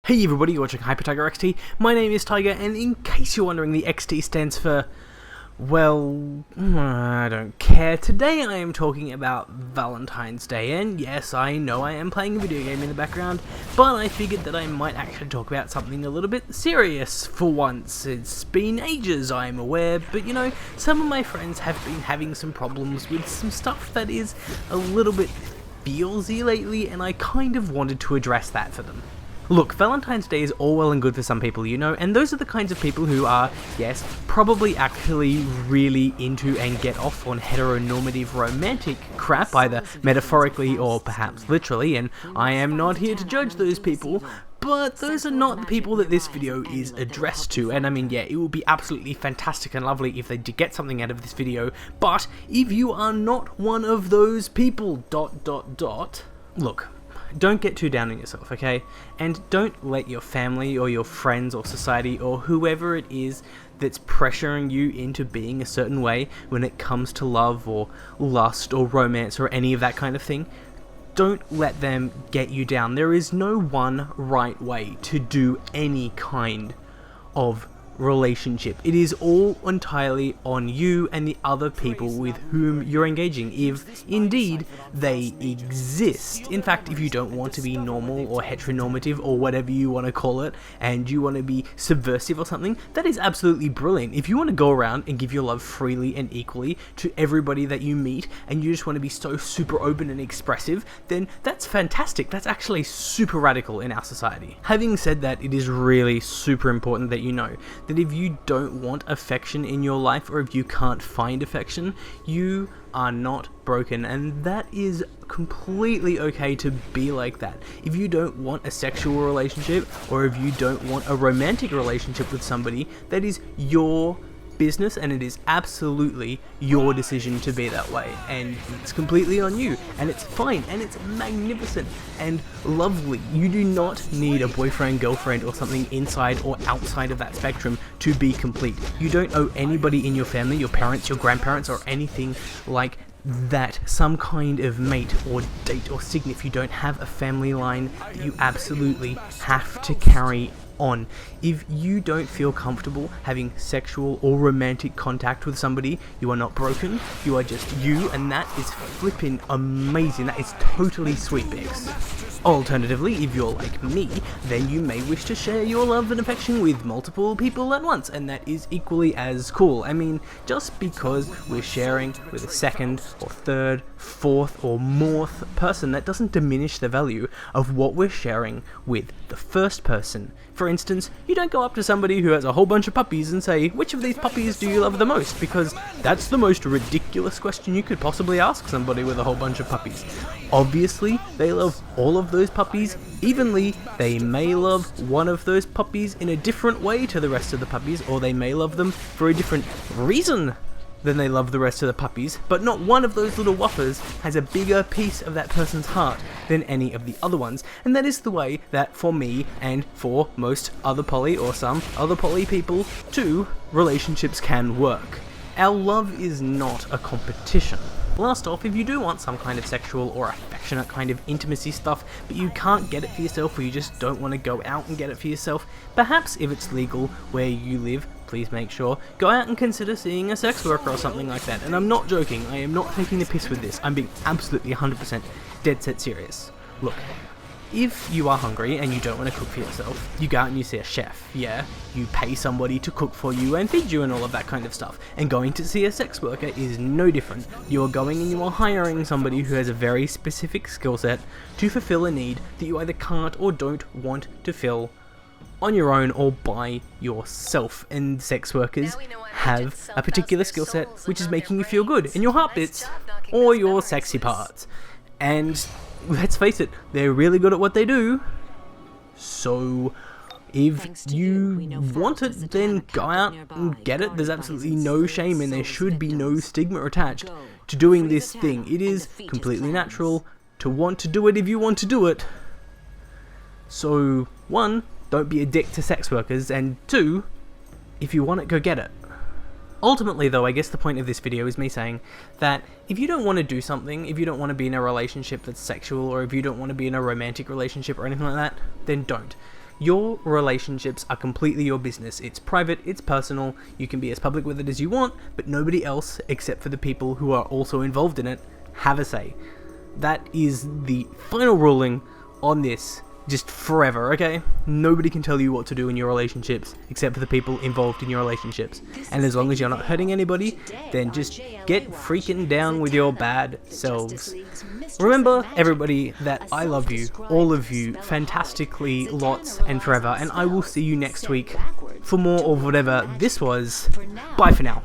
Hey everybody, you're watching Hyper Tiger XT. My name is Tiger, and in case you're wondering, the XT stands for, well, I don't care. Today I am talking about Valentine's Day, and yes, I know I am playing a video game in the background, but I figured that I might actually talk about something a little bit serious for once. It's been ages, I'm aware, but you know, some of my friends have been having some problems with some stuff that is a little bit feelsy lately, and I kind of wanted to address that for them. Look, Valentine's Day is all well and good for some people, you know, and those are the kinds of people who are, yes, probably actually really into and get off on heteronormative romantic crap, either metaphorically or perhaps literally, and I am not here to judge those people, but those are not the people that this video is addressed to. And I mean, yeah, it would be absolutely fantastic and lovely if they did get something out of this video, but if you are not one of those people, look, don't get too down on yourself, okay? And don't let your family or your friends or society or whoever it is that's pressuring you into being a certain way when it comes to love or lust or romance or any of that kind of thing, don't let them get you down. There is no one right way to do any kind of relationship. It is all entirely on you and the other people with whom you're engaging, if indeed they exist. In fact, if you don't want to be normal or heteronormative or whatever you want to call it, and you want to be subversive or something, that is absolutely brilliant. If you want to go around and give your love freely and equally to everybody that you meet, and you just want to be so super open and expressive, then that's fantastic. That's actually super radical in our society. Having said that, it is really super important that you know that if you don't want affection in your life, or if you can't find affection, you are not broken, and that is completely okay to be like that. If you don't want a sexual relationship, or if you don't want a romantic relationship with somebody, that is your business, and it is absolutely your decision to be that way, and it's completely on you, and it's fine, and it's magnificent and lovely. You do not need a boyfriend, girlfriend, or something inside or outside of that spectrum to be complete. You don't owe anybody in your family, your parents, your grandparents, or anything like that some kind of mate or date or sign if you don't have a family line that you absolutely have to carry on. If you don't feel comfortable having sexual or romantic contact with somebody, you are not broken, you are just you, and that is flippin' amazing. That is totally sweet, Bix. Alternatively, if you're like me, then you may wish to share your love and affection with multiple people at once, and that is equally as cool. I mean, just because we're sharing with a second or third, fourth or morth person, that doesn't diminish the value of what we're sharing with the first person. For instance, you don't go up to somebody who has a whole bunch of puppies and say, which of these puppies do you love the most? Because that's the most ridiculous question you could possibly ask somebody with a whole bunch of puppies. Obviously, they love all of those puppies evenly. They may love one of those puppies in a different way to the rest of the puppies, or they may love them for a different reason than they love the rest of the puppies, but not one of those little whoppers has a bigger piece of that person's heart than any of the other ones, and that is the way that for me and for most other poly or some other poly people too, relationships can work. Our love is not a competition. Last off, if you do want some kind of sexual or affectionate kind of intimacy stuff, but you can't get it for yourself, or you just don't want to go out and get it for yourself, perhaps if it's legal where you live, please make sure, go out and consider seeing a sex worker or something like that. And I'm not joking, I am not taking the piss with this, I'm being absolutely 100% dead set serious. Look, if you are hungry and you don't want to cook for yourself, you go out and you see a chef, yeah? You pay somebody to cook for you and feed you and all of that kind of stuff. And going to see a sex worker is no different. You are going and you are hiring somebody who has a very specific skill set to fulfill a need that you either can't or don't want to fill on your own or by yourself. And sex workers have a particular skill set which is making you feel good in your heart bits or your sexy parts. And let's face it, they're really good at what they do. So if you want it, then go out and get it. There's absolutely no shame, and there should be no stigma attached to doing this thing. It is completely natural to want to do it if you want to do it. So, one, don't be a dick to sex workers, and two, if you want it, go get it. Ultimately though, I guess the point of this video is me saying that if you don't want to do something, if you don't want to be in a relationship that's sexual, or if you don't want to be in a romantic relationship or anything like that, then don't. Your relationships are completely your business. It's private, it's personal, you can be as public with it as you want, but nobody else, except for the people who are also involved in it, have a say. That is the final ruling on this, just forever, okay? Nobody can tell you what to do in your relationships, except for the people involved in your relationships. And as long as you're not hurting anybody, then just get freaking down with your bad selves. Remember, everybody, that I love you, all of you, fantastically, lots, and forever, and I will see you next week for more of whatever this was. Bye for now.